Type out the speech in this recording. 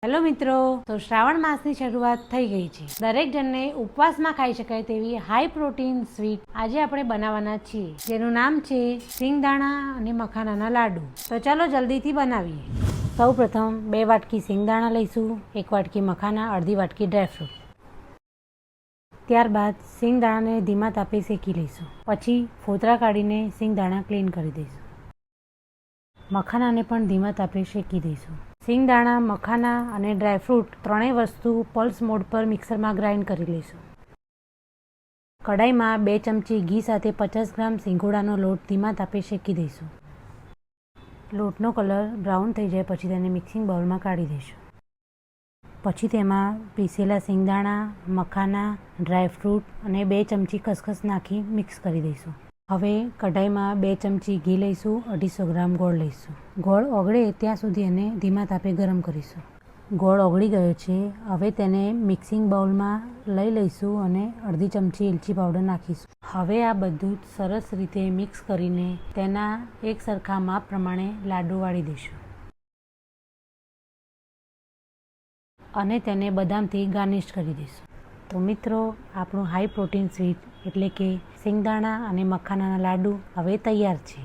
Hello મિત્રો, તો શ્રાવણ માસની શરૂઆત થઈ ગઈ છે। દરેક જણને ઉપવાસમાં ખાઈ શકાય તેવી હાઈ પ્રોટીન સ્વીટ આજે આપણે બનાવવાના છીએ, જેનું નામ છે સિંગદાણા અને મખાનાના લાડુ। તો ચાલો જલ્દીથી બનાવીએ। સૌ પ્રથમ 2 વાટકી સિંગદાણા લઈશું, 1 વાટકી મખાના, અડધી વાટકી ડ્રાયફ્રૂટ। ત્યારબાદ સિંગદાણાને ધીમા તાપે શેકી લઈશું। પછી ફોતરા કાઢીને સિંગદાણા ક્લીન કરી દઈશું। મખાનાને પણ ધીમા તાપે શેકી દઈશું। સિંગદાણા, મખાના અને ડ્રાયફ્રૂટ ત્રણેય વસ્તુ પલ્સ મોડ પર મિક્સરમાં ગ્રાઇન્ડ કરી લઈશું। કઢાઈમાં 2 ચમચી ઘી સાથે 50 ગ્રામ સિંગોડાનો લોટ ધીમા તાપે શેકી દઈશું। લોટનો કલર બ્રાઉન થઈ જાય પછી તેને મિક્સિંગ બાઉલમાં કાઢી દઈશું। પછી તેમાં પીસેલા સિંગદાણા, મખાના, ડ્રાયફ્રૂટ અને 2 ચમચી ખસખસ નાખી મિક્સ કરી દઈશું। હવે કઢાઈમાં 2 ચમચી ઘી લઈશું, 250 ગ્રામ ગોળ લઈશું। ગોળ ઓગળે ત્યાં સુધી એને ધીમા તાપે ગરમ કરીશું। ગોળ ઓગળી ગયો છે, હવે તેને મિક્સિંગ બાઉલમાં લઈ લઈશું અને અડધી ચમચી એલચી પાવડર નાખીશું। હવે આ બધું જ સરસ રીતે મિક્સ કરીને તેના એક સરખા માપ પ્રમાણે લાડુ વાળી દઈશું અને તેને બદામથી ગાર્નિશ કરી દઈશું। તો મિત્રો, આપણું હાઈ પ્રોટીન સ્વીટ એટલે કે સિંગદાણા અને મખાનાના લાડુ હવે તૈયાર છે।